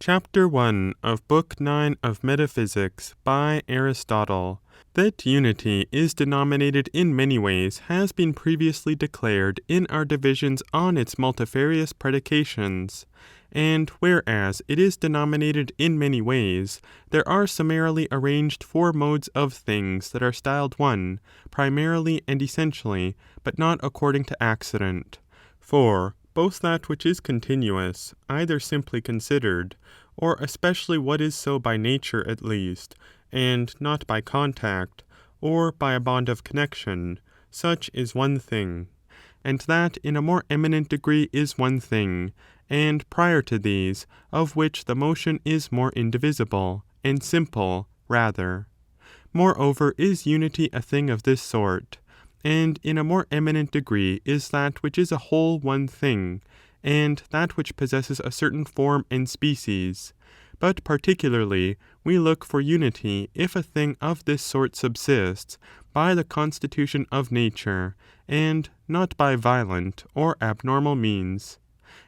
Chapter 1 of Book 9 of Metaphysics by Aristotle. That unity is denominated in many ways has been previously declared in our divisions on its multifarious predications, and whereas it is denominated in many ways, there are summarily arranged 4 modes of things that are styled one, primarily and essentially, but not according to accident. For both that which is continuous, either simply considered, or especially what is so by nature at least, and not by contact, or by a bond of connection, such is one thing, and that in a more eminent degree is one thing, and prior to these, of which the motion is more indivisible, and simple rather. Moreover, is unity a thing of this sort, and in a more eminent degree is that which is a whole one thing, and that which possesses a certain form and species. But particularly we look for unity if a thing of this sort subsists by the constitution of nature, and not by violent or abnormal means.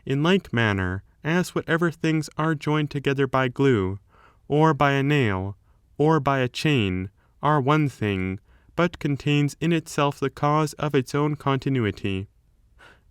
In like manner as whatever things are joined together by glue, or by a nail, or by a chain, are one thing, but contains in itself the cause of its own continuity.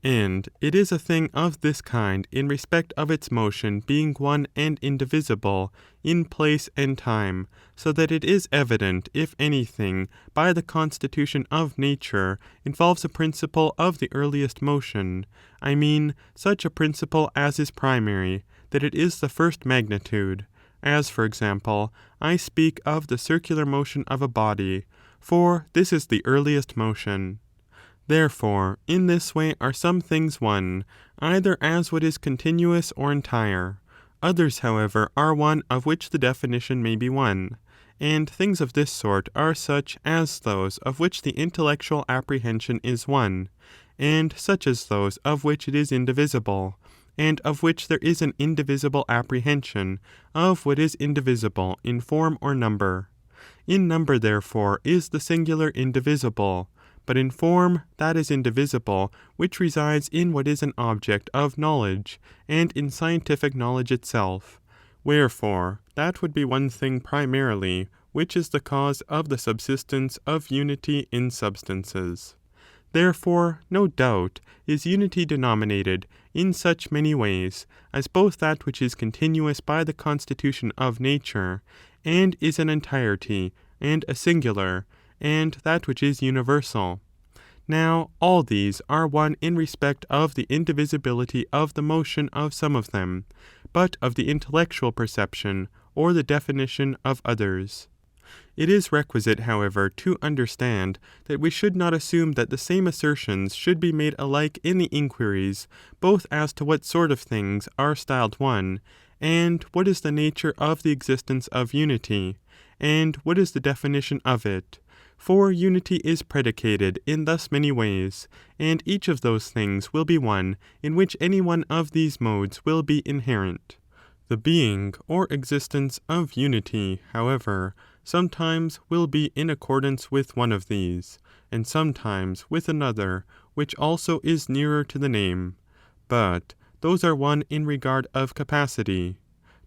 And it is a thing of this kind in respect of its motion being one and indivisible in place and time, so that it is evident, if anything, by the constitution of nature involves a principle of the earliest motion, I mean such a principle as is primary, that it is the first magnitude, as, for example, I speak of the circular motion of a body, for this is the earliest motion. Therefore, in this way are some things one, either as what is continuous or entire. Others, however, are one of which the definition may be one, and things of this sort are such as those of which the intellectual apprehension is one, and such as those of which it is indivisible, and of which there is an indivisible apprehension of what is indivisible in form or number. In number, therefore, is the singular indivisible, but in form that is indivisible which resides in what is an object of knowledge, and in scientific knowledge itself. Wherefore, that would be one thing primarily, which is the cause of the subsistence of unity in substances. Therefore, no doubt, is unity denominated in such many ways, as both that which is continuous by the constitution of nature, and is an entirety, and a singular, and that which is universal. Now, all these are one in respect of the indivisibility of the motion of some of them, but of the intellectual perception or the definition of others. It is requisite, however, to understand that we should not assume that the same assertions should be made alike in the inquiries, both as to what sort of things are styled one, and what is the nature of the existence of unity, and what is the definition of it. For unity is predicated in thus many ways, and each of those things will be one in which any one of these modes will be inherent. The being or existence of unity, however, sometimes will be in accordance with one of these, and sometimes with another, which also is nearer to the name. But those are one in regard of capacity.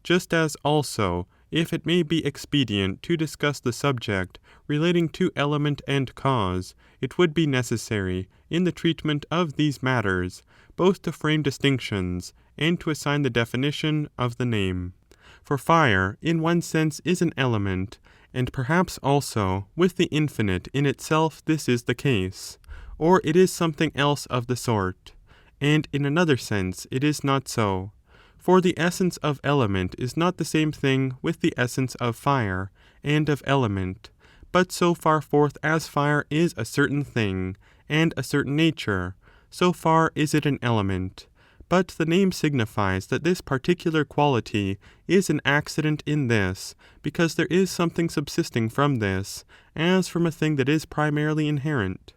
Just as also, if it may be expedient to discuss the subject relating to element and cause, it would be necessary, in the treatment of these matters, both to frame distinctions and to assign the definition of the name. For fire, in one sense, is an element, and perhaps also with the infinite in itself this is the case, or it is something else of the sort, and in another sense it is not so. For the essence of element is not the same thing with the essence of fire and of element, but so far forth as fire is a certain thing and a certain nature, so far is it an element. But the name signifies that this particular quality is an accident in this, because there is something subsisting from this, as from a thing that is primarily inherent.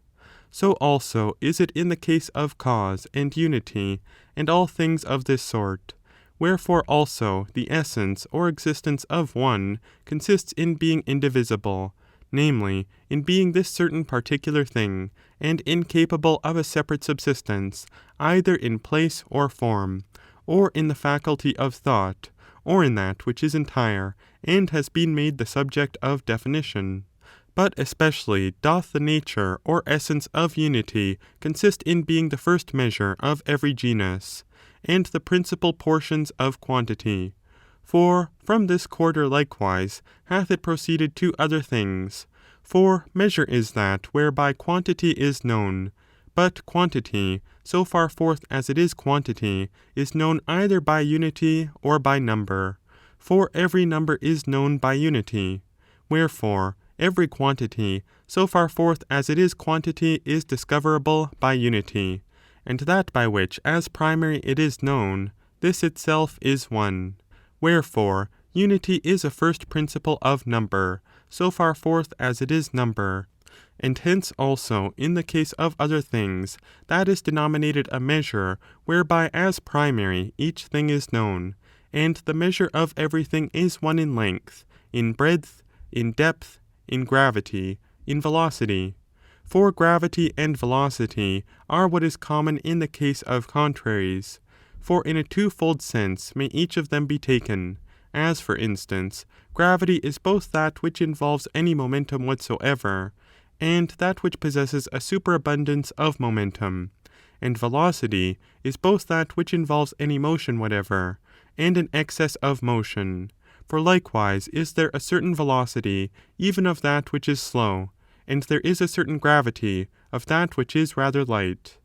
So also is it in the case of cause and unity, and all things of this sort. Wherefore also the essence or existence of one consists in being indivisible, namely, in being this certain particular thing, and incapable of a separate subsistence, either in place or form, or in the faculty of thought, or in that which is entire, and has been made the subject of definition. But especially doth the nature or essence of unity consist in being the first measure of every genus, and the principal portions of quantity. For from this quarter likewise hath it proceeded to other things. For measure is that whereby quantity is known, but quantity, so far forth as it is quantity, is known either by unity or by number. For every number is known by unity. Wherefore every quantity, so far forth as it is quantity, is discoverable by unity, and that by which as primary it is known, this itself is one. Wherefore unity is a first principle of number, so far forth as it is number, and hence also in the case of other things that is denominated a measure whereby as primary each thing is known, and the measure of everything is one in length, in breadth, in depth, in gravity, in velocity. For gravity and velocity are what is common in the case of contraries. For in a twofold sense may each of them be taken, as, for instance, gravity is both that which involves any momentum whatsoever, and that which possesses a superabundance of momentum, and velocity is both that which involves any motion whatever, and an excess of motion. For likewise is there a certain velocity even of that which is slow, and there is a certain gravity of that which is rather light.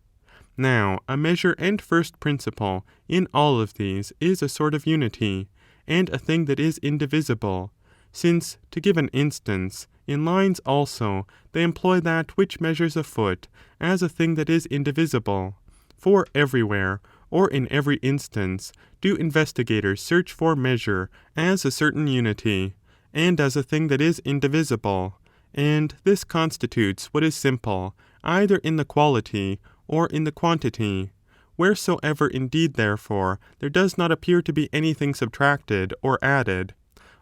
Now a measure and first principle in all of these is a sort of unity, and a thing that is indivisible, since, to give an instance, in lines also they employ that which measures a foot as a thing that is indivisible. For everywhere, or in every instance, do investigators search for measure as a certain unity, and as a thing that is indivisible, and this constitutes what is simple, either in the quality or in the quantity. Wheresoever indeed, therefore, there does not appear to be anything subtracted or added,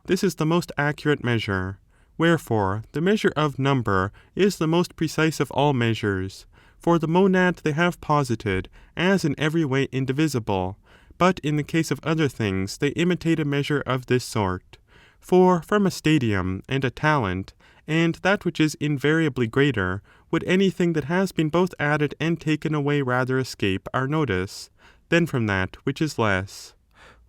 this is the most accurate measure. Wherefore the measure of number is the most precise of all measures. For the monad they have posited as in every way indivisible, but in the case of other things they imitate a measure of this sort. For from a stadium and a talent, and that which is invariably greater, would anything that has been both added and taken away rather escape our notice, than from that which is less.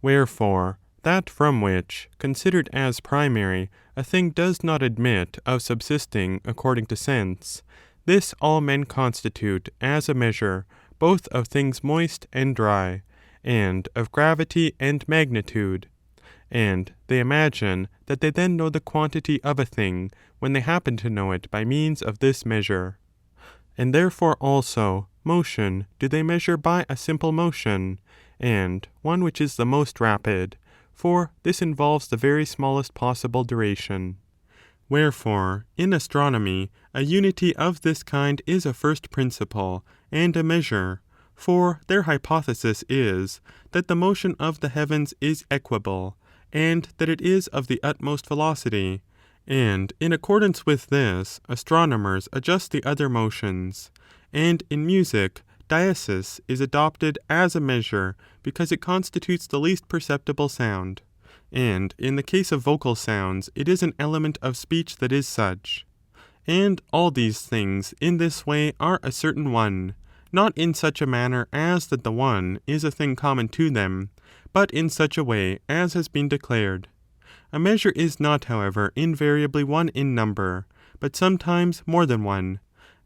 Wherefore that from which, considered as primary, a thing does not admit of subsisting according to sense, this all men constitute as a measure both of things moist and dry, and of gravity and magnitude. And they imagine that they then know the quantity of a thing when they happen to know it by means of this measure. And therefore also motion do they measure by a simple motion, and one which is the most rapid, for this involves the very smallest possible duration. Wherefore, in astronomy, a unity of this kind is a first principle and a measure, for their hypothesis is that the motion of the heavens is equable, and that it is of the utmost velocity, and in accordance with this, astronomers adjust the other motions. And in music, diesis is adopted as a measure because it constitutes the least perceptible sound, and in the case of vocal sounds it is an element of speech that is such. And all these things in this way are a certain one, not in such a manner as that the one is a thing common to them, but in such a way as has been declared. A measure is not, however, invariably one in number, but sometimes more than one,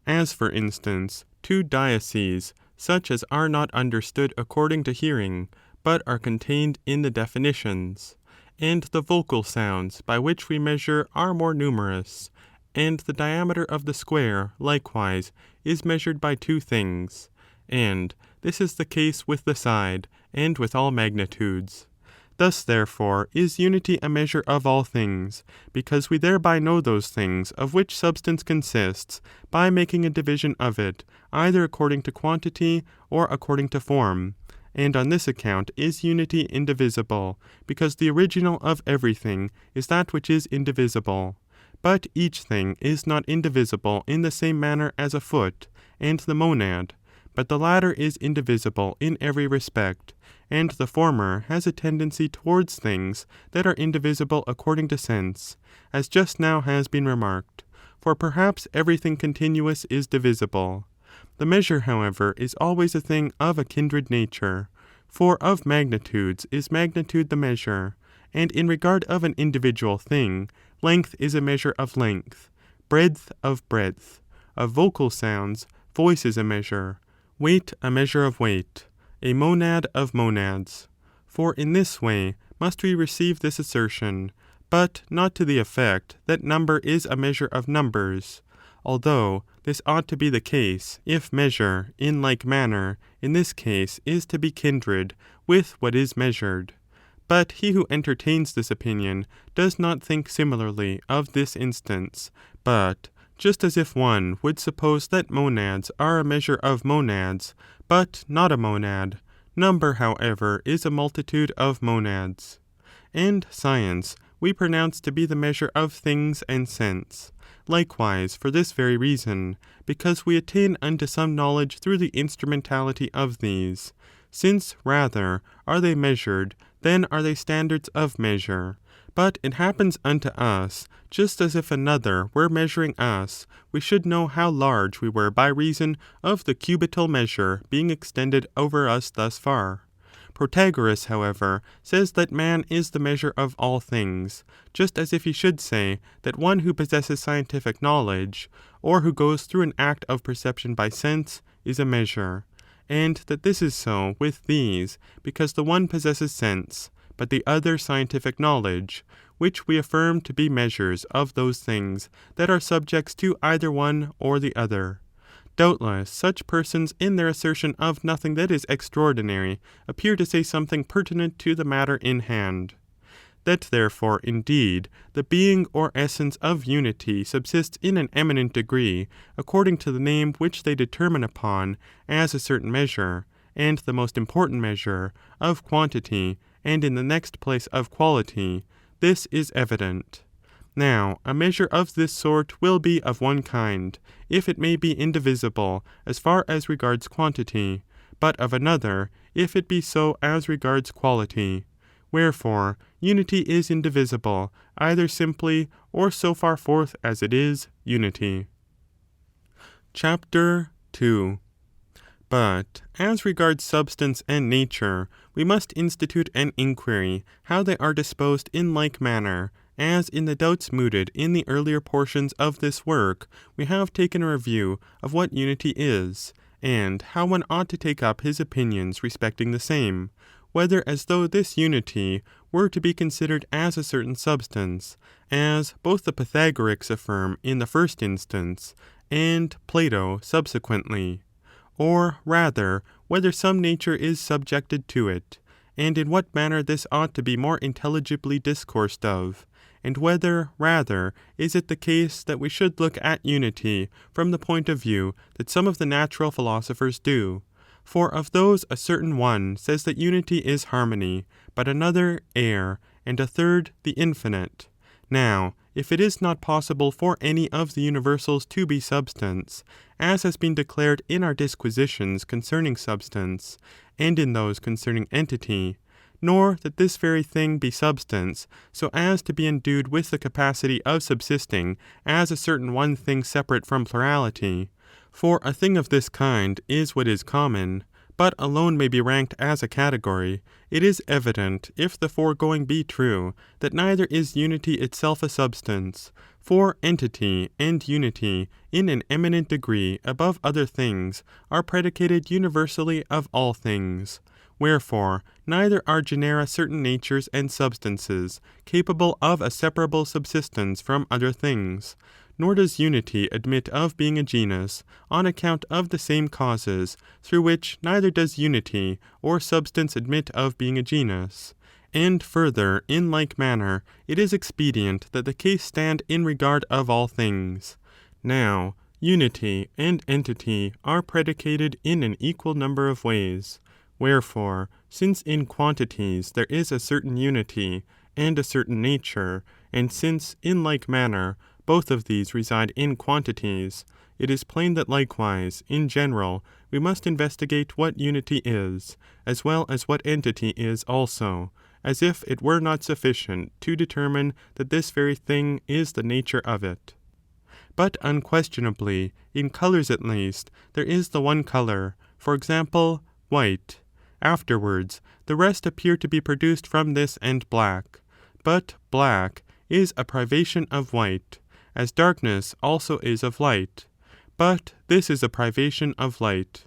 as for instance 2 dieses, such as are not understood according to hearing, but are contained in the definitions. And the vocal sounds by which we measure are more numerous, and the diameter of the square, likewise, is measured by 2 things, and this is the case with the side, and with all magnitudes. Thus, therefore, is unity a measure of all things, because we thereby know those things of which substance consists, by making a division of it, either according to quantity or according to form. And on this account is unity indivisible, because the original of everything is that which is indivisible. But each thing is not indivisible in the same manner as a foot and the monad, but the latter is indivisible in every respect, and the former has a tendency towards things that are indivisible according to sense, as just now has been remarked, for perhaps everything continuous is divisible. The measure, however, is always a thing of a kindred nature, for of magnitudes is magnitude the measure, and in regard of an individual thing, length is a measure of length, breadth of breadth, of vocal sounds, voice is a measure, weight a measure of weight, a monad of monads. For in this way must we receive this assertion, but not to the effect that number is a measure of numbers, although this ought to be the case if measure, in like manner, in this case is to be kindred with what is measured. But he who entertains this opinion does not think similarly of this instance, but just as if one would suppose that monads are a measure of monads, but not a monad, number, however, is a multitude of monads. And science we pronounce to be the measure of things and sense. Likewise, for this very reason, because we attain unto some knowledge through the instrumentality of these, since rather are they measured than are they standards of measure. But it happens unto us, just as if another were measuring us, we should know how large we were by reason of the cubital measure being extended over us thus far. Protagoras, however, says that man is the measure of all things, just as if he should say that one who possesses scientific knowledge, or who goes through an act of perception by sense, is a measure, and that this is so with these, because the one possesses sense, but the other scientific knowledge, which we affirm to be measures of those things that are subjects to either one or the other. Doubtless, such persons in their assertion of nothing that is extraordinary appear to say something pertinent to the matter in hand. That therefore, indeed, the being or essence of unity subsists in an eminent degree, according to the name which they determine upon as a certain measure, and the most important measure, of quantity, and in the next place of quality, this is evident. Now, a measure of this sort will be of one kind, if it may be indivisible as far as regards quantity, but of another, if it be so as regards quality. Wherefore, unity is indivisible, either simply or so far forth as it is unity. Chapter 2. But, as regards substance and nature, we must institute an inquiry how they are disposed in like manner, as in the doubts mooted in the earlier portions of this work we have taken a review of what unity is, and how one ought to take up his opinions respecting the same, whether as though this unity were to be considered as a certain substance, as both the Pythagoreans affirm in the first instance, and Plato subsequently, or rather whether some nature is subjected to it, and in what manner this ought to be more intelligibly discoursed of, and whether, rather, is it the case that we should look at unity from the point of view that some of the natural philosophers do. For of those a certain one says that unity is harmony, but another air, and a third the infinite. Now, if it is not possible for any of the universals to be substance, as has been declared in our disquisitions concerning substance, and in those concerning entity, nor that this very thing be substance, so as to be endued with the capacity of subsisting as a certain one thing separate from plurality, for a thing of this kind is what is common, but alone may be ranked as a category, it is evident, if the foregoing be true, that neither is unity itself a substance, for entity and unity in an eminent degree above other things are predicated universally of all things. Wherefore, neither are genera certain natures and substances capable of a separable subsistence from other things, nor does unity admit of being a genus on account of the same causes through which neither does unity or substance admit of being a genus. And further, in like manner, it is expedient that the case stand in regard of all things. Now, unity and entity are predicated in an equal number of ways. Wherefore, since in quantities there is a certain unity and a certain nature, and since, in like manner, both of these reside in quantities, it is plain that likewise, in general, we must investigate what unity is, as well as what entity is also, as if it were not sufficient to determine that this very thing is the nature of it. But unquestionably, in colours at least, there is the one colour, for example, white. Afterwards, the rest appear to be produced from this and black. But black is a privation of white, as darkness also is of light. But this is a privation of light.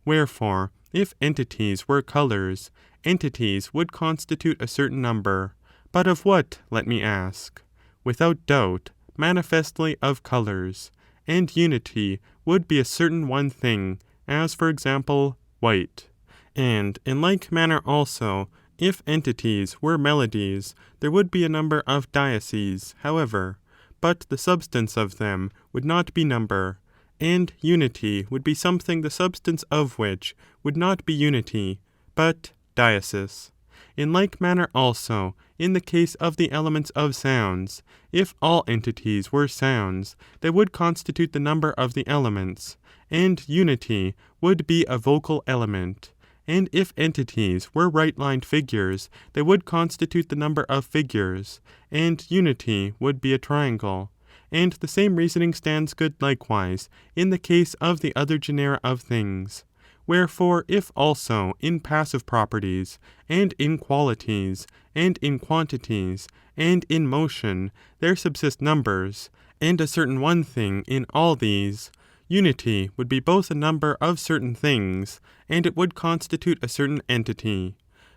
Wherefore, if entities were colours, entities would constitute a certain number. But of what, let me ask? Without doubt, manifestly of colours. And unity would be a certain one thing, as for example, white. And in like manner also, if entities were melodies, there would be a number of diases, however, but the substance of them would not be number, and unity would be something the substance of which would not be unity, but diasis. In like manner also, in the case of the elements of sounds, if all entities were sounds, they would constitute the number of the elements, and unity would be a vocal element. And if entities were right-lined figures, they would constitute the number of figures, and unity would be a triangle. And the same reasoning stands good likewise in the case of the other genera of things. Wherefore, if also in passive properties, and in qualities, and in quantities, and in motion, there subsist numbers, and a certain one thing in all these, unity would be both a number of certain things, and it would constitute a certain entity.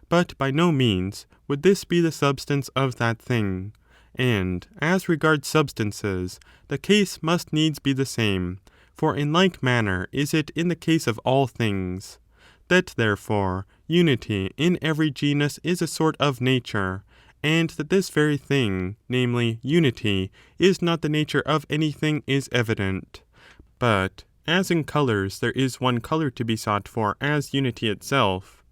But by no means would this be the substance of that thing. And as regards substances, the case must needs be the same, for in like manner is it in the case of all things. That therefore unity in every genus is a sort of nature, and that this very thing, namely unity, is not the nature of anything is evident. But as in colours there is one colour to be sought for as unity itself,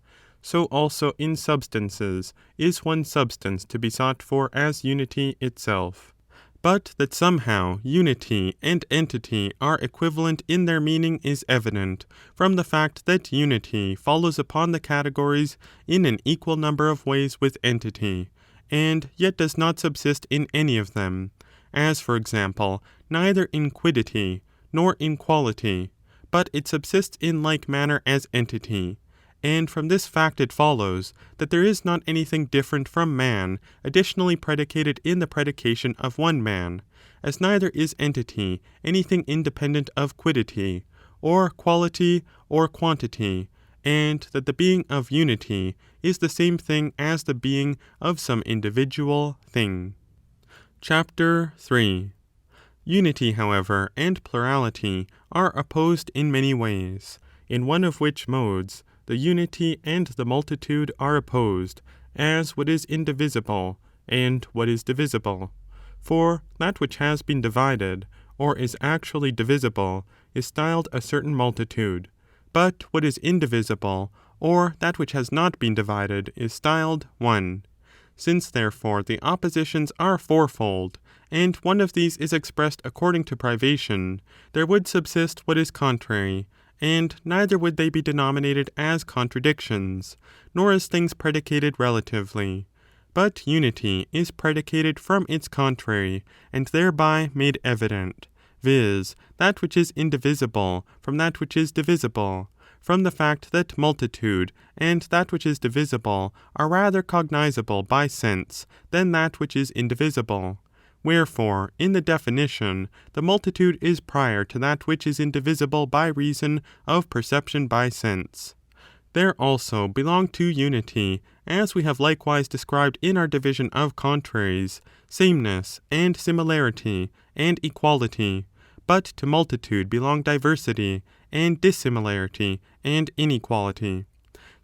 so also in substances is one substance to be sought for as unity itself. But that somehow unity and entity are equivalent in their meaning is evident from the fact that unity follows upon the categories in an equal number of ways with entity, and yet does not subsist in any of them, as for example, neither in quiddity nor in quality, but it subsists in like manner as entity. And from this fact it follows that there is not anything different from man additionally predicated in the predication of one man, as neither is entity anything independent of quiddity, or quality, or quantity, and that the being of unity is the same thing as the being of some individual thing. Chapter 3. Unity, however, and plurality are opposed in many ways, in one of which modes the unity and the multitude are opposed, as what is indivisible and what is divisible. For that which has been divided, or is actually divisible, is styled a certain multitude, but what is indivisible, or that which has not been divided, is styled one. Since, therefore, the oppositions are fourfold, and one of these is expressed according to privation, there would subsist what is contrary, and neither would they be denominated as contradictions, nor as things predicated relatively. But unity is predicated from its contrary, and thereby made evident, viz., that which is indivisible from that which is divisible, from the fact that multitude and that which is divisible are rather cognizable by sense than that which is indivisible. Wherefore, in the definition, the multitude is prior to that which is indivisible by reason of perception by sense. There also belong to unity, as we have likewise described in our division of contraries, sameness and similarity and equality, but to multitude belong diversity and dissimilarity and inequality.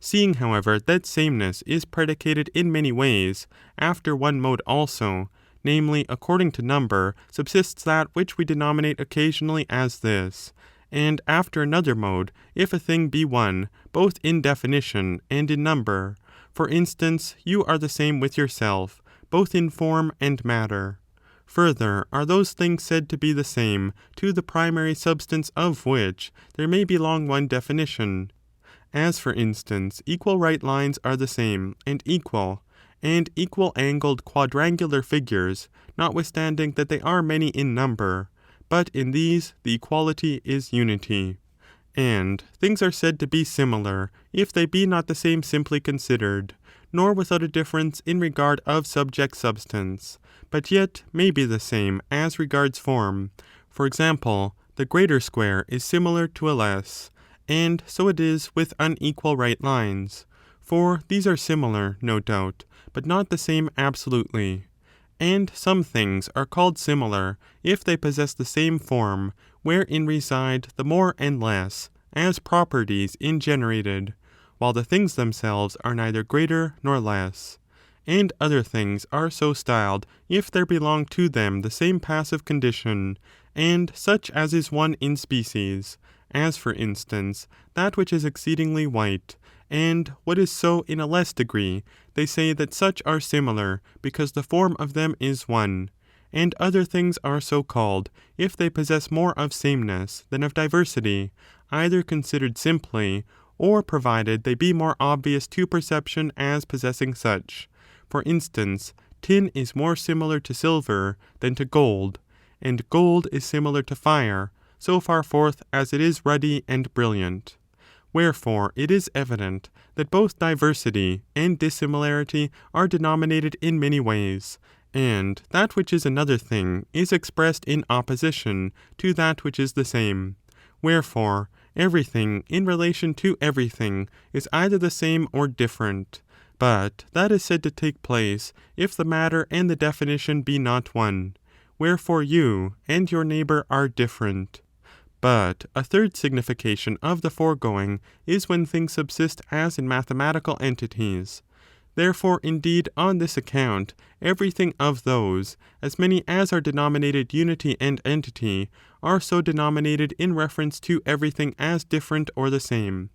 Seeing, however, that sameness is predicated in many ways, after one mode also, namely according to number, subsists that which we denominate occasionally as this, and after another mode, if a thing be one, both in definition and in number. For instance, you are the same with yourself, both in form and matter. Further, are those things said to be the same to the primary substance of which there may belong one definition? As, for instance, equal right lines are the same and equal-angled quadrangular figures, notwithstanding that they are many in number, but in these the equality is unity. And things are said to be similar if they be not the same simply considered, nor without a difference in regard of subject substance, but yet may be the same as regards form. For example, the greater square is similar to a less, and so it is with unequal right lines, for these are similar, no doubt, but not the same absolutely. And some things are called similar if they possess the same form, wherein reside the more and less, as properties ingenerated, while the things themselves are neither greater nor less. And other things are so styled if there belong to them the same passive condition, and such as is one in species, as, for instance, that which is exceedingly white, and what is so in a less degree, they say that such are similar because the form of them is one. And other things are so called if they possess more of sameness than of diversity, either considered simply, or provided they be more obvious to perception as possessing such. For instance, tin is more similar to silver than to gold, and gold is similar to fire, so far forth as it is ruddy and brilliant. Wherefore it is evident that both diversity and dissimilarity are denominated in many ways, and that which is another thing is expressed in opposition to that which is the same. Wherefore everything in relation to everything is either the same or different, but that is said to take place if the matter and the definition be not one. Wherefore you and your neighbour are different. But a third signification of the foregoing is when things subsist as in mathematical entities. Therefore, indeed, on this account, everything of those, as many as are denominated unity and entity, are so denominated in reference to everything as different or the same.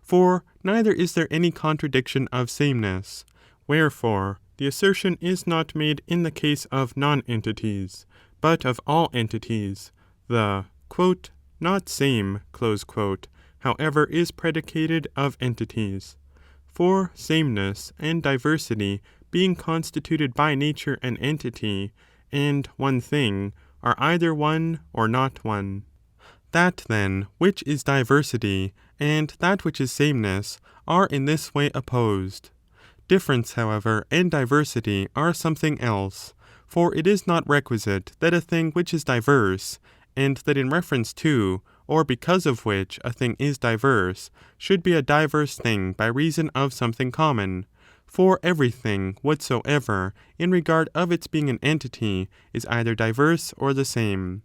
For neither is there any contradiction of sameness. Wherefore, the assertion is not made in the case of non-entities, but of all entities. The not same, however, is predicated of entities. For sameness and diversity being constituted by nature an entity, and one thing, are either one or not one. That, then, which is diversity, and that which is sameness, are in this way opposed. Difference, however, and diversity are something else, for it is not requisite that a thing which is diverse, and that in reference to, or because of which a thing is diverse, should be a diverse thing by reason of something common. For everything whatsoever, in regard of its being an entity, is either diverse or the same.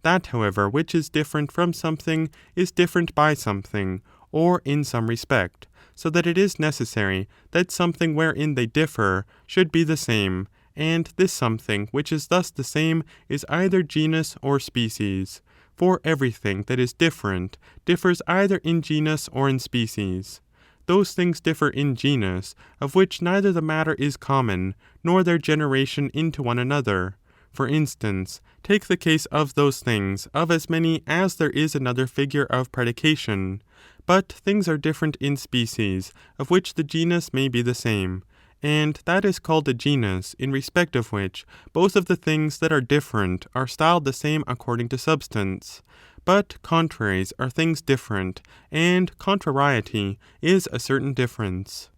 That, however, which is different from something is different by something, or in some respect, so that it is necessary that something wherein they differ should be the same, and this something which is thus the same is either genus or species. For everything that is different differs either in genus or in species. Those things differ in genus, of which neither the matter is common, nor their generation into one another. For instance, take the case of those things of as many as there is another figure of predication. But things are different in species, of which the genus may be the same, and that is called a genus, in respect of which both of the things that are different are styled the same according to substance. But contraries are things different, and contrariety is a certain difference.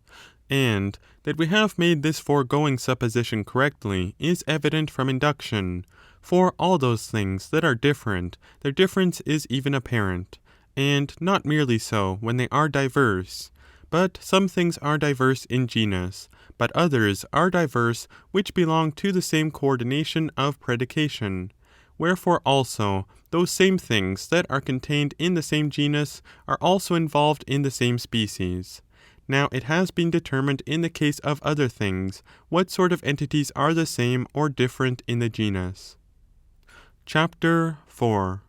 And that we have made this foregoing supposition correctly is evident from induction. For all those things that are different, their difference is even apparent, and not merely so when they are diverse. But some things are diverse in genus, but others are diverse which belong to the same coordination of predication. Wherefore also those same things that are contained in the same genus are also involved in the same species. Now it has been determined in the case of other things what sort of entities are the same or different in the genus. Chapter 4.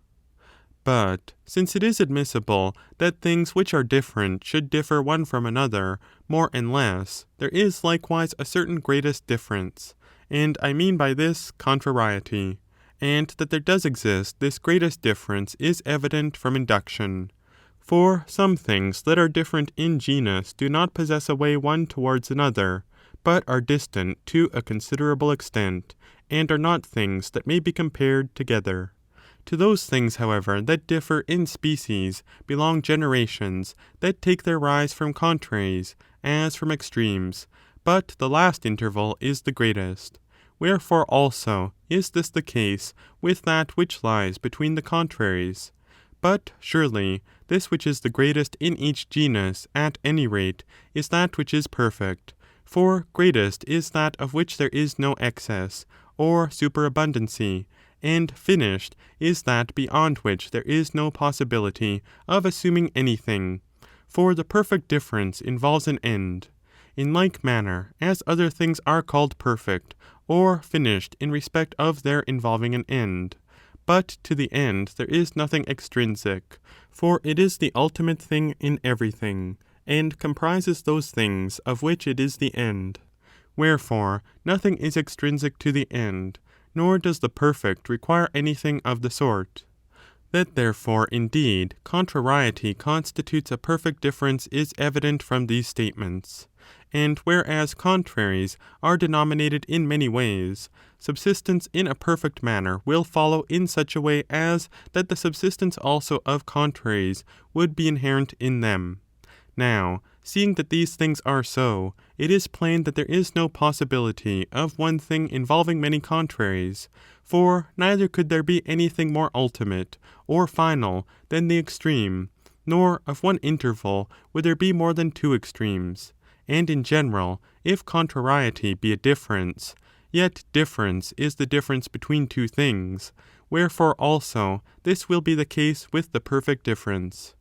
But since it is admissible that things which are different should differ one from another more and less, there is likewise a certain greatest difference, and I mean by this contrariety, and that there does exist this greatest difference is evident from induction. For some things that are different in genus do not possess a way one towards another, but are distant to a considerable extent, and are not things that may be compared together. To those things, however, that differ in species belong generations that take their rise from contraries, as from extremes, but the last interval is the greatest. Wherefore also is this the case with that which lies between the contraries. But surely this which is the greatest in each genus, at any rate, is that which is perfect, for greatest is that of which there is no excess, or superabundancy, and finished is that beyond which there is no possibility of assuming anything, for the perfect difference involves an end. In like manner as other things are called perfect or finished in respect of their involving an end. But to the end there is nothing extrinsic, for it is the ultimate thing in everything, and comprises those things of which it is the end. Wherefore nothing is extrinsic to the end, nor does the perfect require anything of the sort. That therefore, indeed, contrariety constitutes a perfect difference is evident from these statements. And whereas contraries are denominated in many ways, subsistence in a perfect manner will follow in such a way as that the subsistence also of contraries would be inherent in them. Now, seeing that these things are so, it is plain that there is no possibility of one thing involving many contraries, for neither could there be anything more ultimate or final than the extreme, nor of one interval would there be more than two extremes. And in general, if contrariety be a difference, yet difference is the difference between two things, wherefore also this will be the case with the perfect difference.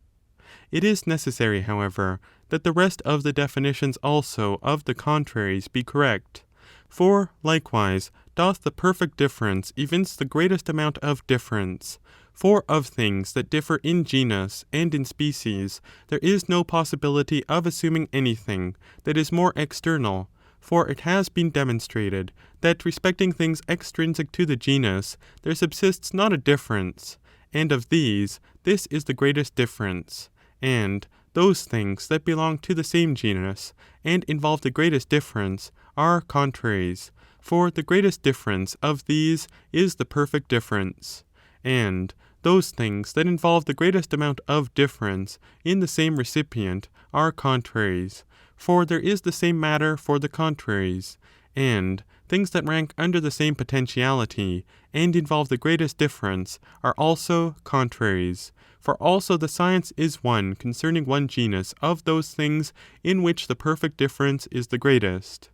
It is necessary, however, that the rest of the definitions also of the contraries be correct. For, likewise, doth the perfect difference evince the greatest amount of difference. For of things that differ in genus and in species, there is no possibility of assuming anything that is more external, for it has been demonstrated that respecting things extrinsic to the genus, there subsists not a difference, and of these this is the greatest difference. And those things that belong to the same genus and involve the greatest difference are contraries, for the greatest difference of these is the perfect difference. And those things that involve the greatest amount of difference in the same recipient are contraries, for there is the same matter for the contraries. And things that rank under the same potentiality and involve the greatest difference are also contraries. For also the science is one concerning one genus of those things in which the perfect difference is the greatest.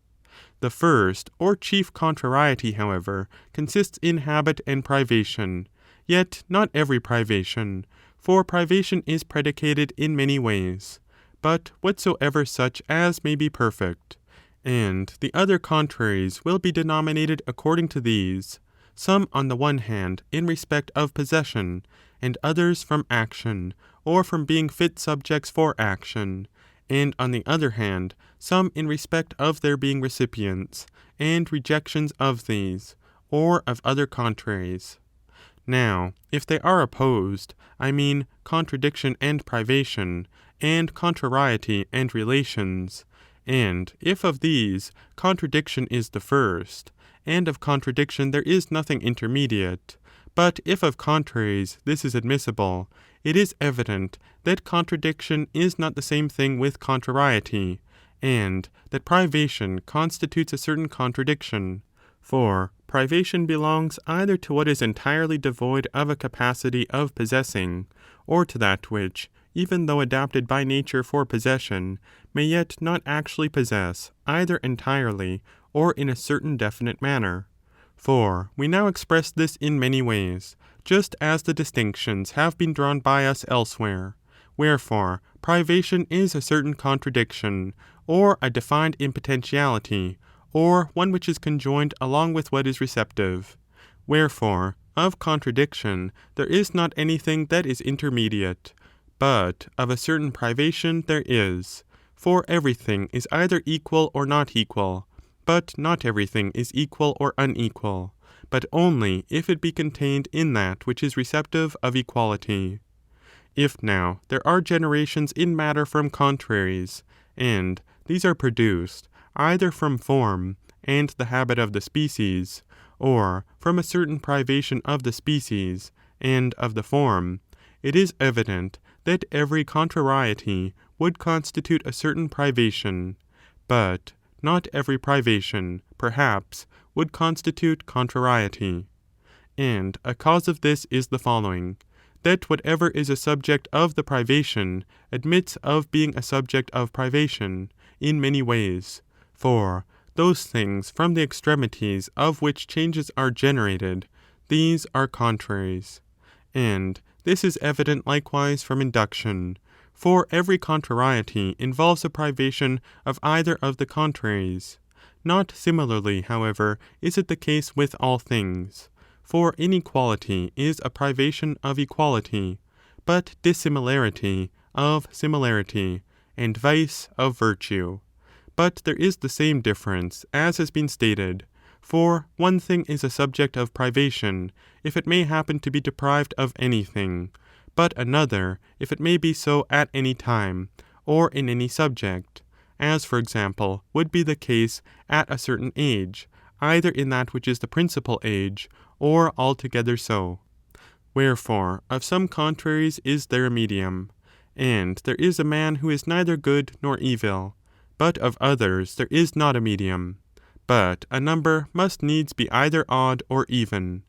The first or chief contrariety, however, consists in habit and privation, yet not every privation, for privation is predicated in many ways, but whatsoever such as may be perfect. And the other contraries will be denominated according to these, some on the one hand in respect of possession, and others from action, or from being fit subjects for action, and on the other hand some in respect of their being recipients, and rejections of these, or of other contraries. Now, if they are opposed, I mean contradiction and privation, and contrariety and relations, and if of these contradiction is the first, and of contradiction there is nothing intermediate, but if of contraries this is admissible, it is evident that contradiction is not the same thing with contrariety, and that privation constitutes a certain contradiction. For privation belongs either to what is entirely devoid of a capacity of possessing, or to that which, even though adapted by nature for possession, may yet not actually possess either entirely or in a certain definite manner. For we now express this in many ways, just as the distinctions have been drawn by us elsewhere. Wherefore, privation is a certain contradiction, or a defined impotentiality, or one which is conjoined along with what is receptive. Wherefore, of contradiction there is not anything that is intermediate, but of a certain privation there is, for everything is either equal or not equal, But not everything is equal or unequal, but only if it be contained in that which is receptive of equality. If now there are generations in matter from contraries, and these are produced either from form and the habit of the species, or from a certain privation of the species and of the form, it is evident that every contrariety would constitute a certain privation, but not every privation, perhaps, would constitute contrariety. And a cause of this is the following, that whatever is a subject of the privation admits of being a subject of privation in many ways, for those things from the extremities of which changes are generated, these are contraries. And this is evident likewise from induction, for every contrariety involves a privation of either of the contraries. Not similarly, however, is it the case with all things. For inequality is a privation of equality, but dissimilarity of similarity, and vice of virtue. But there is the same difference, as has been stated, for one thing is a subject of privation, if it may happen to be deprived of anything, but another, if it may be so at any time, or in any subject, as, for example, would be the case at a certain age, either in that which is the principal age, or altogether so. Wherefore, of some contraries is there a medium, and there is a man who is neither good nor evil, but of others there is not a medium, but a number must needs be either odd or even.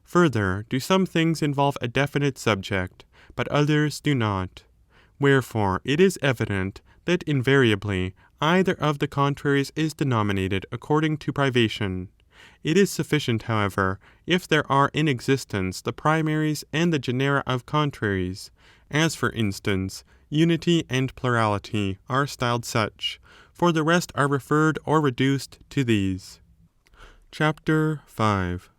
Further, do some things involve a definite subject, but others do not. Wherefore, it is evident that invariably either of the contraries is denominated according to privation. It is sufficient, however, if there are in existence the primaries and the genera of contraries, as for instance, unity and plurality are styled such, for the rest are referred or reduced to these. Chapter 5.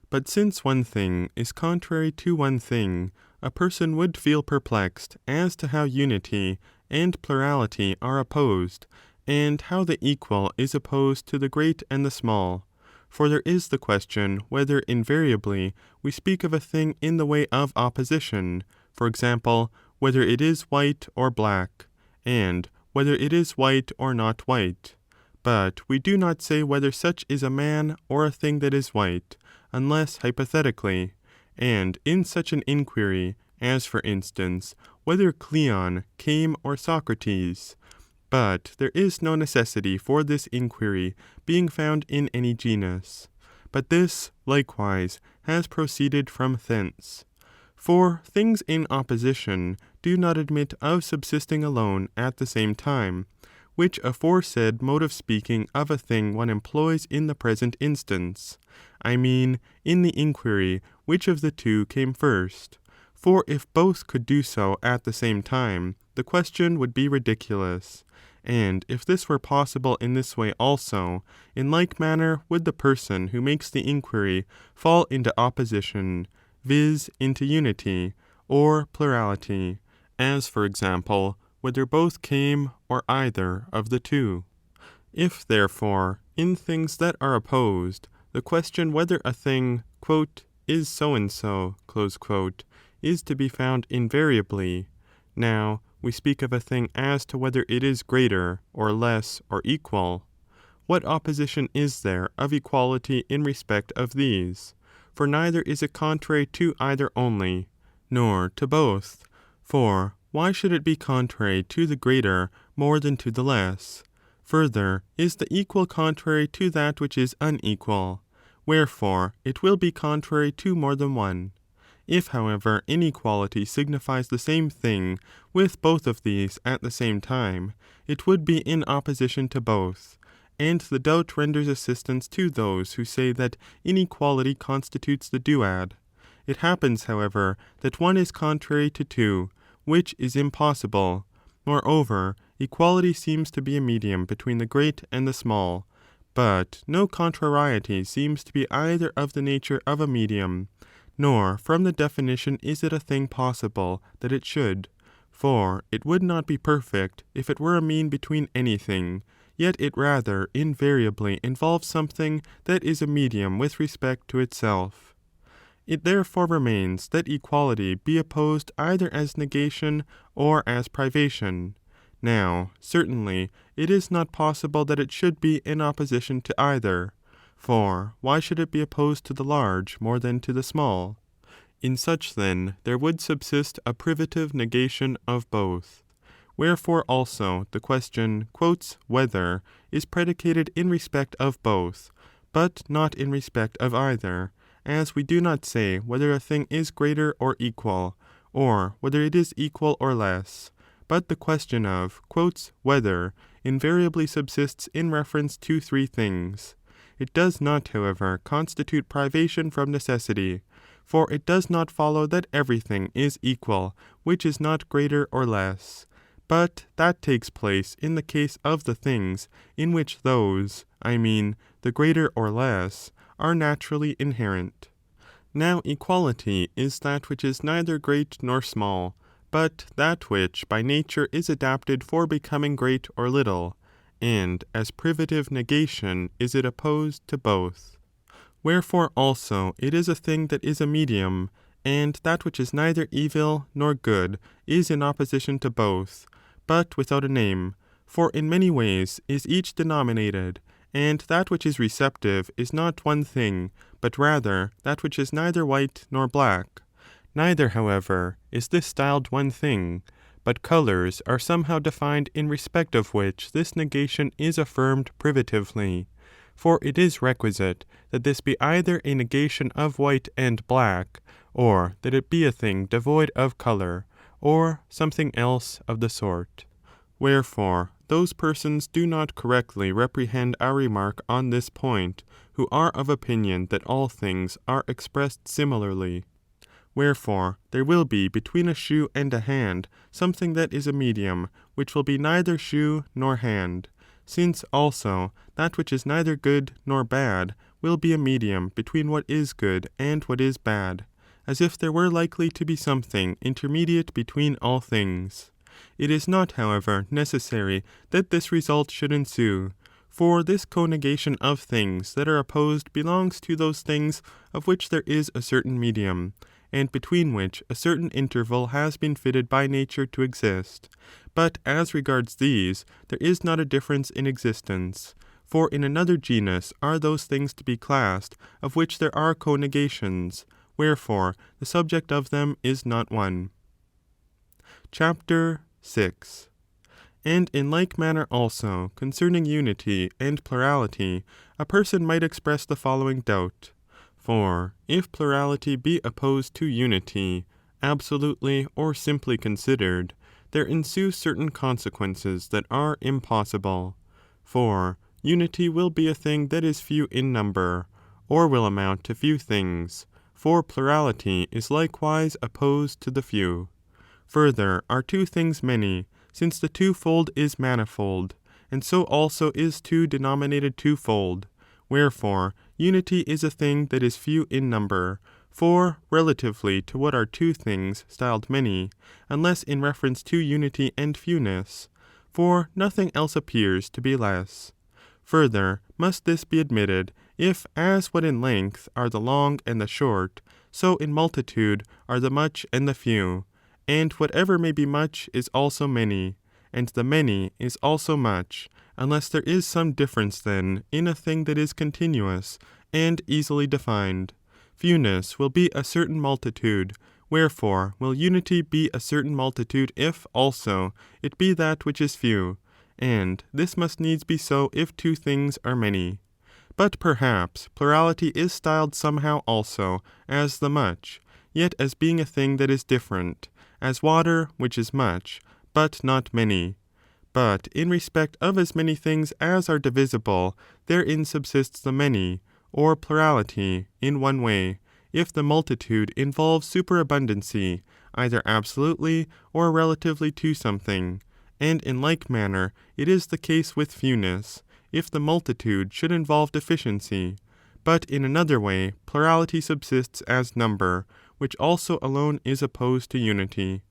But since one thing is contrary to one thing, a person would feel perplexed as to how unity and plurality are opposed, and how the equal is opposed to the great and the small. For there is the question whether invariably we speak of a thing in the way of opposition, for example, whether it is white or black, and whether it is white or not white. But we do not say whether such is a man or a thing that is white, unless hypothetically, and in such an inquiry, as for instance, whether Cleon came or Socrates. But there is no necessity for this inquiry being found in any genus. But this, likewise, has proceeded from thence. For things in opposition do not admit of subsisting alone at the same time, which aforesaid mode of speaking of a thing one employs in the present instance, I mean, in the inquiry which of the two came first. For if both could do so at the same time, the question would be ridiculous. And if this were possible in this way also, in like manner would the person who makes the inquiry fall into opposition, viz. Into unity, or plurality, as, for example, whether both came or either of the two. If, therefore, in things that are opposed, the question whether a thing, quote, is so-and-so, is to be found invariably, now we speak of a thing as to whether it is greater, or less, or equal, what opposition is there of equality in respect of these? For neither is it contrary to either only, nor to both. For why should it be contrary to the greater more than to the less? Further, is the equal contrary to that which is unequal? Wherefore, it will be contrary to more than one. If, however, inequality signifies the same thing with both of these at the same time, it would be in opposition to both. And the doubt renders assistance to those who say that inequality constitutes the duad. It happens, however, that one is contrary to two, which is impossible. Moreover, equality seems to be a medium between the great and the small, but no contrariety seems to be either of the nature of a medium, nor from the definition is it a thing possible that it should, for it would not be perfect if it were a mean between anything, yet it rather invariably involves something that is a medium with respect to itself. It therefore remains that equality be opposed either as negation or as privation. Now, certainly, it is not possible that it should be in opposition to either, for why should it be opposed to the large more than to the small? In such, then, there would subsist a privative negation of both. Wherefore also the question whether is predicated in respect of both, but not in respect of either, as we do not say whether a thing is greater or equal, or whether it is equal or less, but the question of whether invariably subsists in reference to three things. It does not, however, constitute privation from necessity, for it does not follow that everything is equal which is not greater or less, but that takes place in the case of the things in which those, I mean, the greater or less, are naturally inherent. Now equality is that which is neither great nor small, but that which by nature is adapted for becoming great or little, and as privative negation is it opposed to both. Wherefore also it is a thing that is a medium, and that which is neither evil nor good is in opposition to both, but without a name, for in many ways is each denominated, and that which is receptive is not one thing, but rather that which is neither white nor black. Neither, however, is this styled one thing, but colours are somehow defined in respect of which this negation is affirmed privatively. For it is requisite that this be either a negation of white and black, or that it be a thing devoid of colour, or something else of the sort. Wherefore, those persons do not correctly reprehend our remark on this point, who are of opinion that all things are expressed similarly. Wherefore, there will be between a shoe and a hand something that is a medium, which will be neither shoe nor hand, since also that which is neither good nor bad will be a medium between what is good and what is bad, as if there were likely to be something intermediate between all things. It is not, however, necessary that this result should ensue, for this conegation of things that are opposed belongs to those things of which there is a certain medium, and between which a certain interval has been fitted by nature to exist. But as regards these, there is not a difference in existence, for in another genus are those things to be classed of which there are conegations, wherefore the subject of them is not one. Chapter 6. And in like manner also, concerning unity and plurality, a person might express the following doubt. For if plurality be opposed to unity, absolutely or simply considered, there ensue certain consequences that are impossible. For unity will be a thing that is few in number, or will amount to few things, for plurality is likewise opposed to the few. Further, are two things many, since the twofold is manifold, and so also is two denominated twofold. Wherefore, unity is a thing that is few in number, for relatively to what are two things styled many, unless in reference to unity and fewness, for nothing else appears to be less. Further, must this be admitted, if as what in length are the long and the short, so in multitude are the much and the few, and whatever may be much is also many, and the many is also much, unless there is some difference then in a thing that is continuous and easily defined. Fewness will be a certain multitude, wherefore will unity be a certain multitude if, also, it be that which is few, and this must needs be so if two things are many. But perhaps plurality is styled somehow also as the much, yet as being a thing that is different, as water which is much, but not many. But in respect of as many things as are divisible, therein subsists the many, or plurality, in one way, if the multitude involves superabundancy, either absolutely or relatively to something, and in like manner it is the case with fewness, if the multitude should involve deficiency. But in another way plurality subsists as number, which also alone is opposed to unity.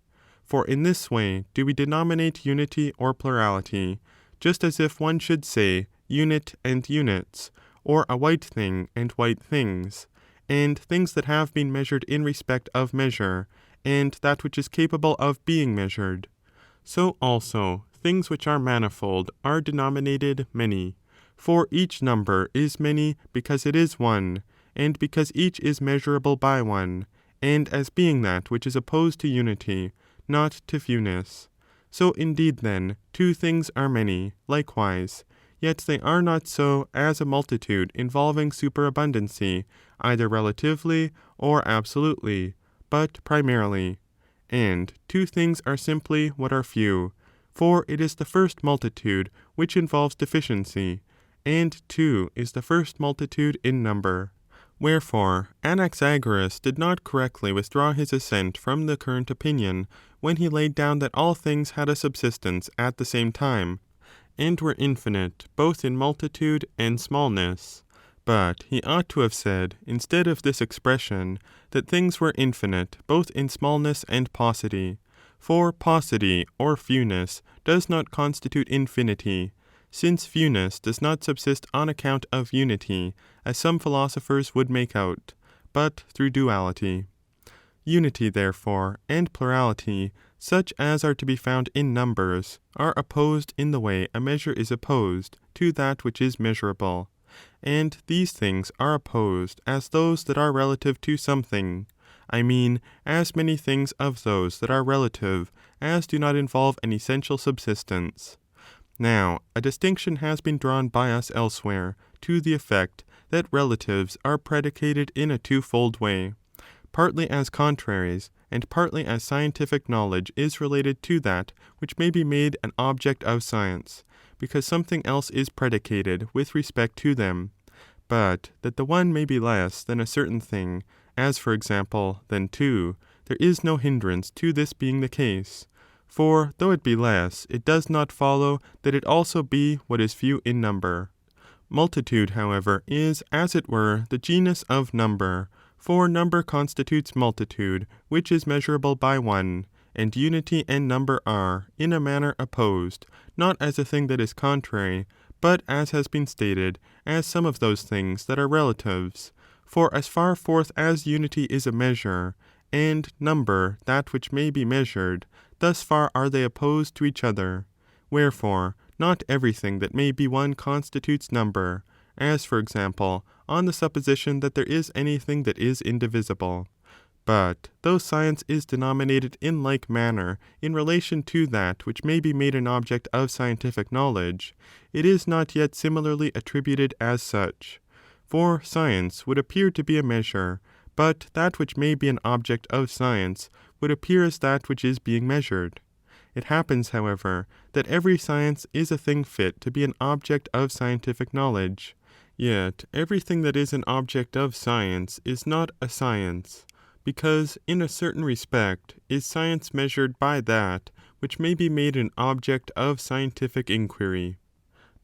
For in this way do we denominate unity or plurality, just as if one should say unit and units, or a white thing and white things, and things that have been measured in respect of measure, and that which is capable of being measured. So also things which are manifold are denominated many, for each number is many because it is one, and because each is measurable by one, and as being that which is opposed to unity, not to fewness. So indeed then, two things are many, likewise, yet they are not so as a multitude involving superabundancy, either relatively or absolutely, but primarily. And two things are simply what are few, for it is the first multitude which involves deficiency, and two is the first multitude in number. Wherefore Anaxagoras did not correctly withdraw his assent from the current opinion when he laid down that all things had a subsistence at the same time, and were infinite both in multitude and smallness. But he ought to have said, instead of this expression, that things were infinite both in smallness and paucity. For paucity or fewness does not constitute infinity, since fewness does not subsist on account of unity, as some philosophers would make out, but through duality. Unity, therefore, and plurality, such as are to be found in numbers, are opposed in the way a measure is opposed to that which is measurable. And these things are opposed as those that are relative to something, I mean, as many things of those that are relative as do not involve an essential subsistence. Now, a distinction has been drawn by us elsewhere to the effect that relatives are predicated in a twofold way, partly as contraries, and partly as scientific knowledge is related to that which may be made an object of science, because something else is predicated with respect to them, but that the one may be less than a certain thing, as for example than two, there is no hindrance to this being the case. For though it be less, it does not follow that it also be what is few in number. Multitude, however, is, as it were, the genus of number, for number constitutes multitude, which is measurable by one, and unity and number are, in a manner, opposed, not as a thing that is contrary, but, as has been stated, as some of those things that are relatives. For as far forth as unity is a measure, and number that which may be measured, thus far are they opposed to each other. Wherefore, not everything that may be one constitutes number, as, for example, on the supposition that there is anything that is indivisible. But though science is denominated in like manner in relation to that which may be made an object of scientific knowledge, it is not yet similarly attributed as such. For science would appear to be a measure, but that which may be an object of science would appear as that which is being measured. It happens, however, that every science is a thing fit to be an object of scientific knowledge, yet everything that is an object of science is not a science, because in a certain respect is science measured by that which may be made an object of scientific inquiry.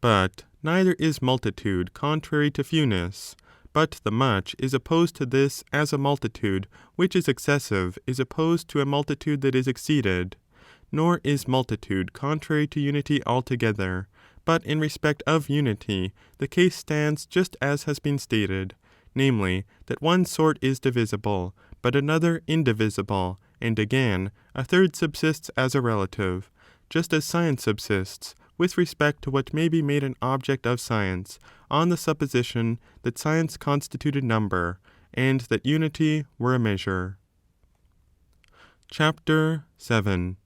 But neither is multitude contrary to fewness, but the much is opposed to this as a multitude which is excessive is opposed to a multitude that is exceeded. Nor is multitude contrary to unity altogether, but in respect of unity the case stands just as has been stated, namely, that one sort is divisible, but another indivisible, and again, a third subsists as a relative, just as science subsists with respect to what may be made an object of science, on the supposition that science constituted number, and that unity were a measure. Chapter 7.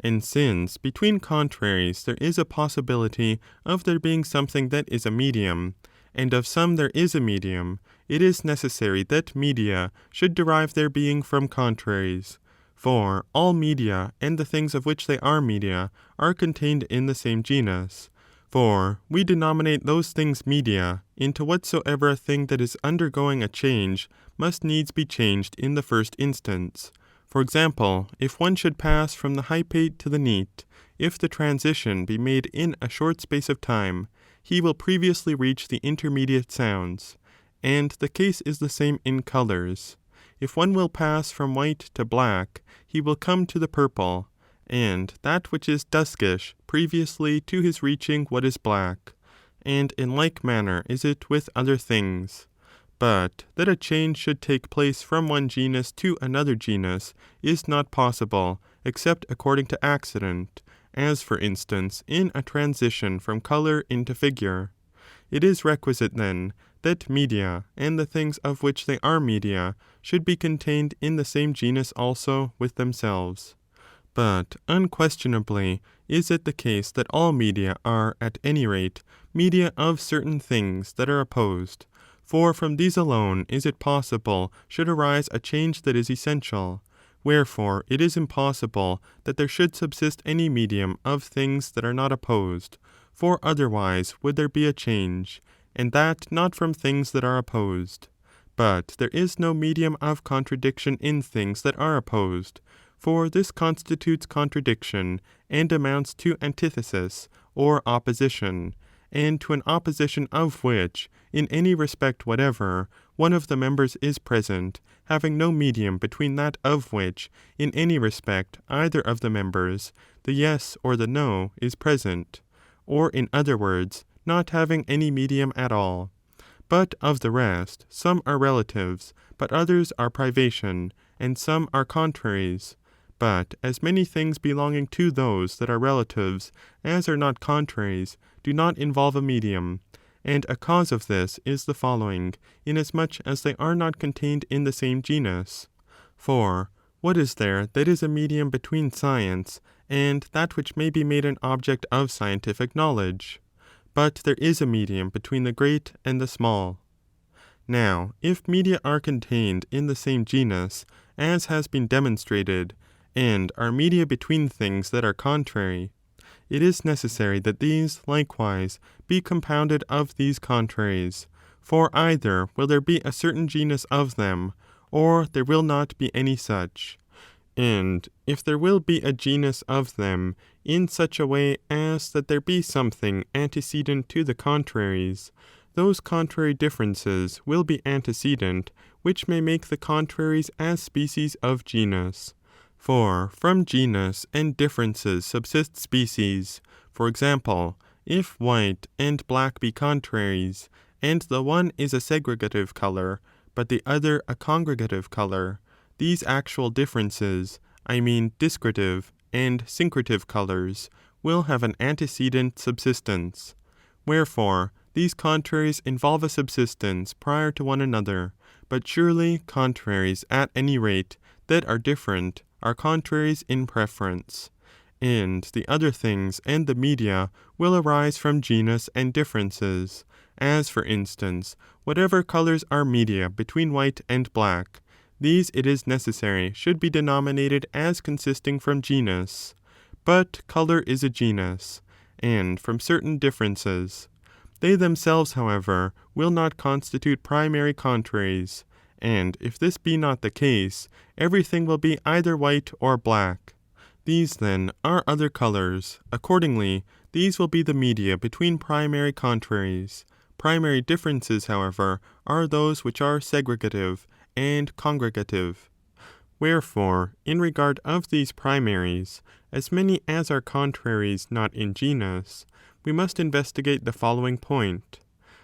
And since between contraries there is a possibility of there being something that is a medium, and of some there is a medium, it is necessary that media should derive their being from contraries. For all media and the things of which they are media are contained in the same genus. For we denominate those things media into whatsoever a thing that is undergoing a change must needs be changed in the first instance. For example, if one should pass from the hypate to the neat, if the transition be made in a short space of time, he will previously reach the intermediate sounds. And the case is the same in colours. If one will pass from white to black, he will come to the purple, and that which is duskish previously to his reaching what is black, and in like manner is it with other things. But that a change should take place from one genus to another genus is not possible except according to accident, as for instance in a transition from colour into figure. It is requisite then that media, and the things of which they are media, should be contained in the same genus also with themselves. But unquestionably is it the case that all media are, at any rate, media of certain things that are opposed, for from these alone is it possible should arise a change that is essential. Wherefore it is impossible that there should subsist any medium of things that are not opposed, for otherwise would there be a change, and that not from things that are opposed. But there is no medium of contradiction in things that are opposed, for this constitutes contradiction and amounts to antithesis or opposition, and to an opposition of which, in any respect whatever, one of the members is present, having no medium between that of which, in any respect, either of the members, the yes or the no, is present, or in other words, not having any medium at all. But of the rest, some are relatives, but others are privation, and some are contraries. But as many things belonging to those that are relatives as are not contraries do not involve a medium, and a cause of this is the following, inasmuch as they are not contained in the same genus. For what is there that is a medium between science and that which may be made an object of scientific knowledge? But there is a medium between the great and the small. Now, if media are contained in the same genus, as has been demonstrated, and are media between things that are contrary, it is necessary that these, likewise, be compounded of these contraries, for either will there be a certain genus of them, or there will not be any such. And if there will be a genus of them in such a way as that there be something antecedent to the contraries, those contrary differences will be antecedent which may make the contraries as species of genus. For from genus and differences subsist species. For example, if white and black be contraries, and the one is a segregative colour, but the other a congregative colour, these actual differences, I mean discretive and syncretive colours, will have an antecedent subsistence. Wherefore, these contraries involve a subsistence prior to one another, but surely contraries at any rate that are different are contraries in preference. And the other things and the media will arise from genus and differences, as for instance, whatever colours are media between white and black, these it is necessary should be denominated as consisting from genus. But colour is a genus, and from certain differences. They themselves, however, will not constitute primary contraries, and if this be not the case, everything will be either white or black. These, then, are other colours. Accordingly, these will be the media between primary contraries. Primary differences, however, are those which are segregative and congregative. Wherefore, in regard of these primaries, as many as are contraries not in genus, we must investigate the following point: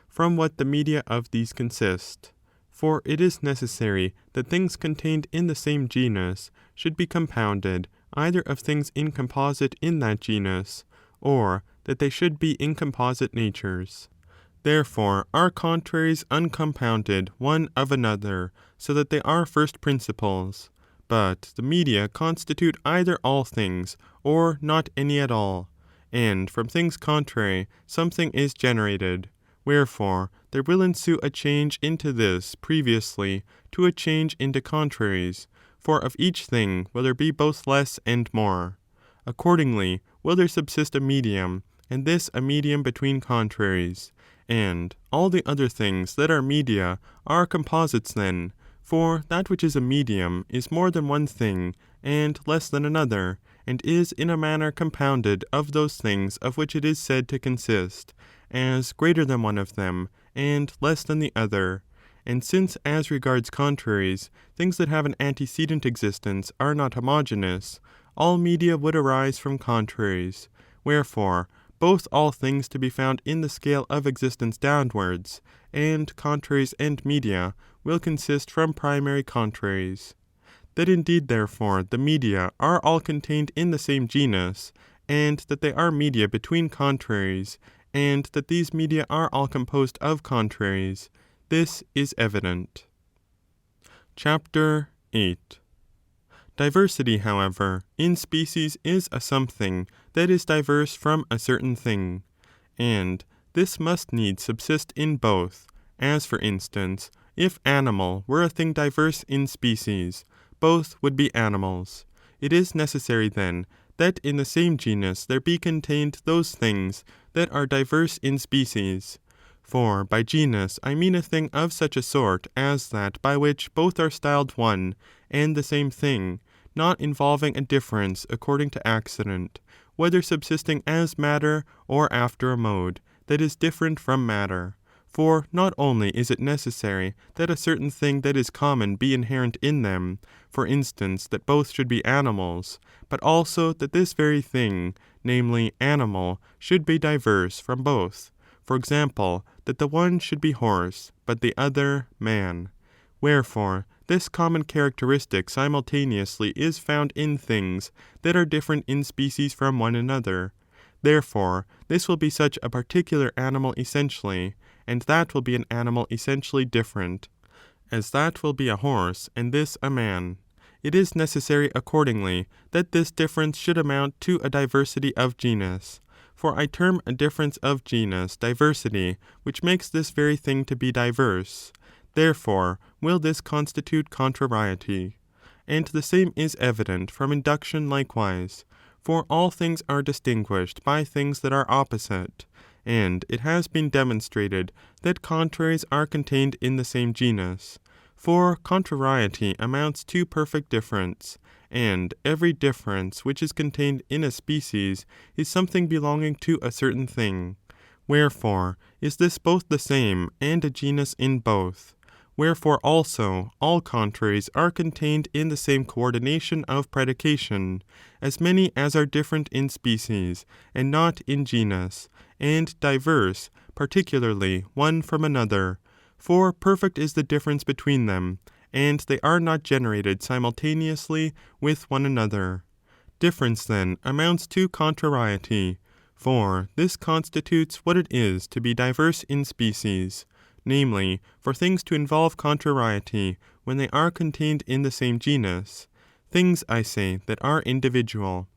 from what the media of these consist. For it is necessary that things contained in the same genus should be compounded either of things incomposite in that genus, or that they should be incomposite natures. Therefore are contraries uncompounded one of another, so that they are first principles. But the media constitute either all things, or not any at all, and from things contrary something is generated. Wherefore there will ensue a change into this previously to a change into contraries, for of each thing will there be both less and more. Accordingly will there subsist a medium, and this a medium between contraries. And all the other things that are media are composites then, for that which is a medium is more than one thing and less than another, and is in a manner compounded of those things of which it is said to consist, as greater than one of them and less than the other. And since as regards contraries, things that have an antecedent existence are not homogeneous, all media would arise from contraries. Wherefore, both all things to be found in the scale of existence downwards, and contraries and media, will consist from primary contraries. That indeed, therefore, the media are all contained in the same genus, and that they are media between contraries, and that these media are all composed of contraries, this is evident. Chapter 8. Diversity, however, in species is a something that is diverse from a certain thing, and this must needs subsist in both, as, for instance, if animal were a thing diverse in species, both would be animals. It is necessary, then, that in the same genus there be contained those things that are diverse in species. For by genus I mean a thing of such a sort as that by which both are styled one and the same thing, not involving a difference according to accident, whether subsisting as matter or after a mode that is different from matter. For not only is it necessary that a certain thing that is common be inherent in them, for instance, that both should be animals, but also that this very thing, namely animal, should be diverse from both. For example, that the one should be horse, but the other man. Wherefore, this common characteristic simultaneously is found in things that are different in species from one another. Therefore, this will be such a particular animal essentially, and that will be an animal essentially different, as that will be a horse and this a man. It is necessary, accordingly, that this difference should amount to a diversity of genus. For I term a difference of genus diversity, which makes this very thing to be diverse. Therefore will this constitute contrariety. And the same is evident from induction likewise. For all things are distinguished by things that are opposite, and it has been demonstrated that contraries are contained in the same genus. For contrariety amounts to perfect difference, and every difference which is contained in a species is something belonging to a certain thing. Wherefore is this both the same and a genus in both. Wherefore also all contraries are contained in the same coordination of predication, as many as are different in species, and not in genus, and diverse, particularly one from another. For perfect is the difference between them, and they are not generated simultaneously with one another. Difference, then, amounts to contrariety, for this constitutes what it is to be diverse in species, namely, for things to involve contrariety when they are contained in the same genus, things, I say, that are individual.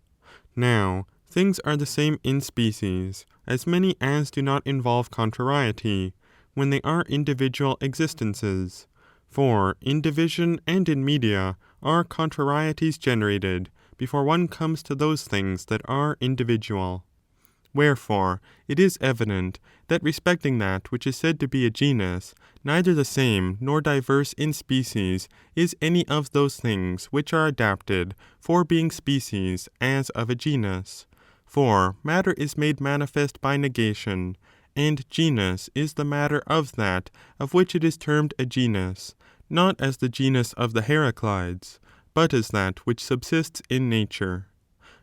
Now, things are the same in species, as many as do not involve contrariety, when they are individual existences. For in division and in media are contrarieties generated before one comes to those things that are individual. Wherefore, it is evident that respecting that which is said to be a genus, neither the same nor diverse in species is any of those things which are adapted for being species as of a genus. For matter is made manifest by negation, and genus is the matter of that of which it is termed a genus, not as the genus of the Heraclides, but as that which subsists in nature.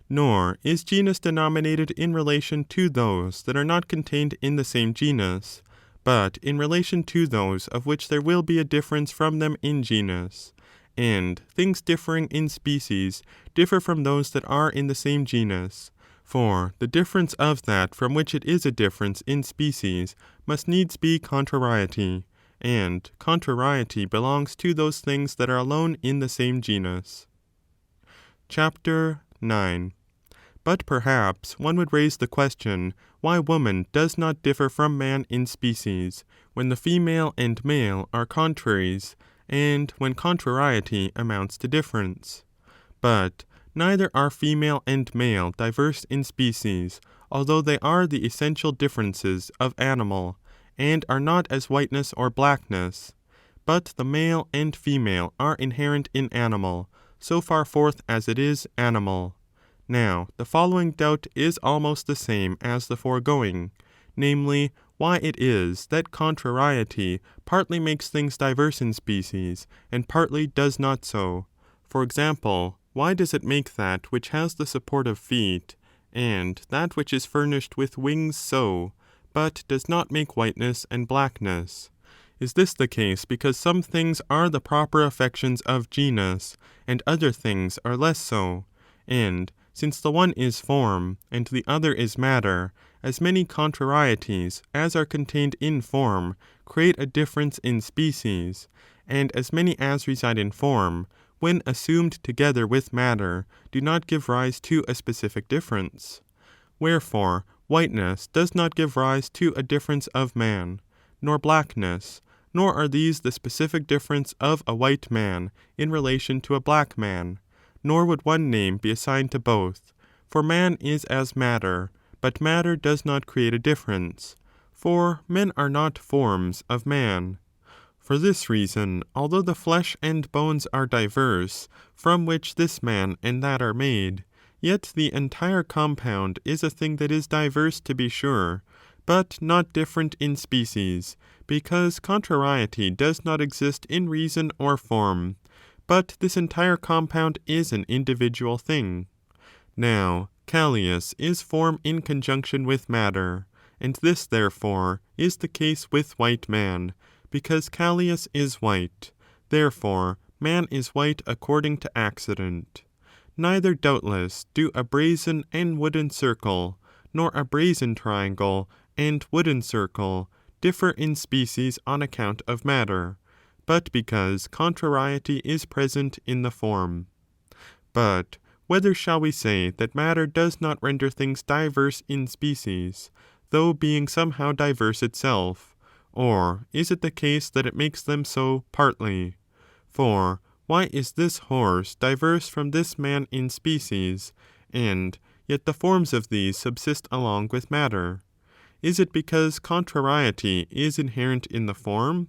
Nor is genus denominated in relation to those that are not contained in the same genus, but in relation to those of which there will be a difference from them in genus. And things differing in species differ from those that are in the same genus. For the difference of that from which it is a difference in species must needs be contrariety, and contrariety belongs to those things that are alone in the same genus. Chapter 9. But perhaps one would raise the question why woman does not differ from man in species, when the female and male are contraries, and when contrariety amounts to difference. But neither are female and male diverse in species, although they are the essential differences of animal, and are not as whiteness or blackness. But the male and female are inherent in animal, so far forth as it is animal. Now, the following doubt is almost the same as the foregoing, namely, why it is that contrariety partly makes things diverse in species, and partly does not so. For example, why does it make that which has the support of feet, and that which is furnished with wings so, but does not make whiteness and blackness? Is this the case because some things are the proper affections of genus, and other things are less so? And, since the one is form, and the other is matter, as many contrarieties as are contained in form create a difference in species, and as many as reside in form, when assumed together with matter, do not give rise to a specific difference. Wherefore, whiteness does not give rise to a difference of man, nor blackness, nor are these the specific difference of a white man in relation to a black man, nor would one name be assigned to both. For man is as matter, but matter does not create a difference, for men are not forms of man. For this reason, although the flesh and bones are diverse, from which this man and that are made, yet the entire compound is a thing that is diverse to be sure, but not different in species, because contrariety does not exist in reason or form, but this entire compound is an individual thing. Now, Callias is form in conjunction with matter, and this, therefore, is the case with white man, because Callias is white, therefore man is white according to accident. Neither, doubtless, do a brazen and wooden circle, nor a brazen triangle and wooden circle, differ in species on account of matter, but because contrariety is present in the form. But whether shall we say that matter does not render things diverse in species, though being somehow diverse itself, or is it the case that it makes them so partly? For why is this horse diverse from this man in species, and yet the forms of these subsist along with matter? Is it because contrariety is inherent in the form?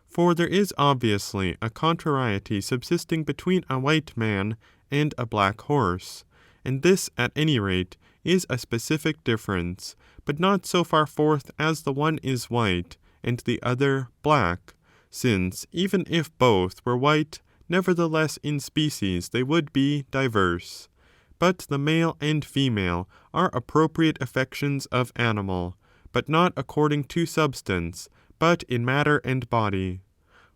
For there is obviously a contrariety subsisting between a white man and a black horse, and this, at any rate, is a specific difference, but not so far forth as the one is white and the other black, since even if both were white, nevertheless in species they would be diverse. But the male and female are appropriate affections of animal, but not according to substance, but in matter and body.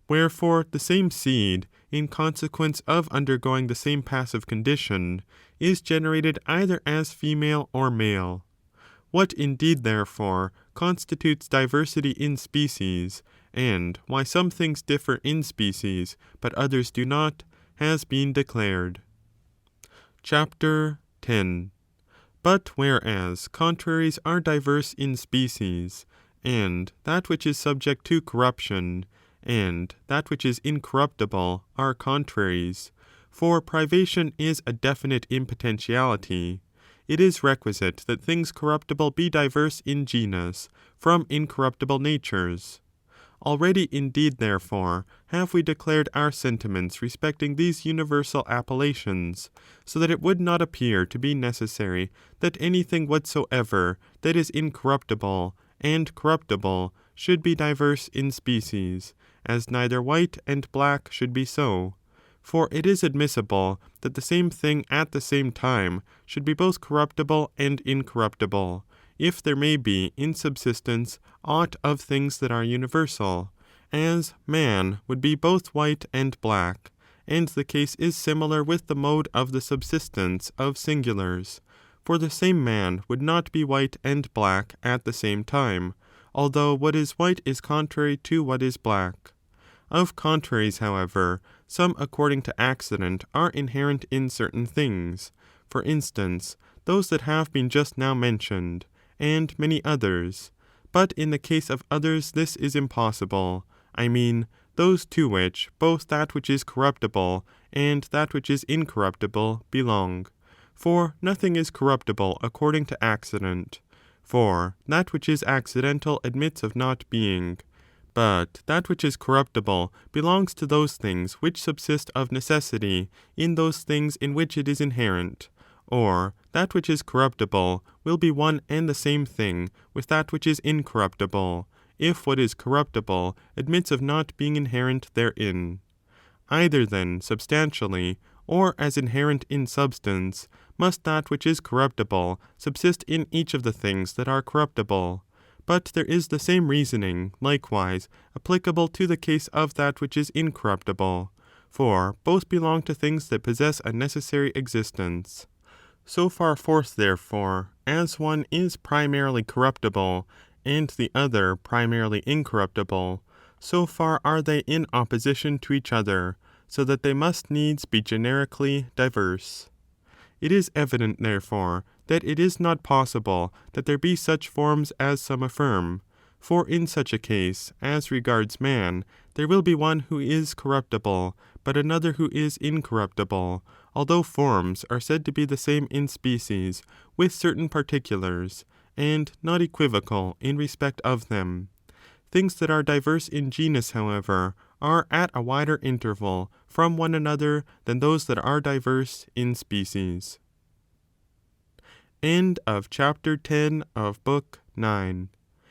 Wherefore the same seed, in consequence of undergoing the same passive condition, is generated either as female or male. What indeed, therefore, constitutes diversity in species, and why some things differ in species, but others do not, has been declared. Chapter 10. But whereas contraries are diverse in species, and that which is subject to corruption, and that which is incorruptible are contraries, for privation is a definite impotentiality, it is requisite that things corruptible be diverse in genus from incorruptible natures. Already indeed, therefore, have we declared our sentiments respecting these universal appellations, so that it would not appear to be necessary that anything whatsoever that is incorruptible and corruptible should be diverse in species, as neither white and black should be so. For it is admissible that the same thing at the same time should be both corruptible and incorruptible, if there may be in subsistence aught of things that are universal, as man would be both white and black, and the case is similar with the mode of the subsistence of singulars, for the same man would not be white and black at the same time, although what is white is contrary to what is black. Of contraries, however, some according to accident are inherent in certain things, for instance, those that have been just now mentioned, and many others, but in the case of others this is impossible, I mean, those to which both that which is corruptible and that which is incorruptible belong. For nothing is corruptible according to accident, for that which is accidental admits of not being, but that which is corruptible belongs to those things which subsist of necessity in those things in which it is inherent, or that which is corruptible will be one and the same thing with that which is incorruptible, if what is corruptible admits of not being inherent therein. Either then substantially, or as inherent in substance, must that which is corruptible subsist in each of the things that are corruptible. But there is the same reasoning, likewise, applicable to the case of that which is incorruptible, for both belong to things that possess a necessary existence. So far forth, therefore, as one is primarily corruptible, and the other primarily incorruptible, so far are they in opposition to each other, so that they must needs be generically diverse. It is evident, therefore, that it is not possible that there be such forms as some affirm, for in such a case, as regards man, there will be one who is corruptible, but another who is incorruptible, although forms are said to be the same in species, with certain particulars, and not equivocal in respect of them. Things that are diverse in genus, however, are at a wider interval from one another than those that are diverse in species. End of chapter 10 of book 9.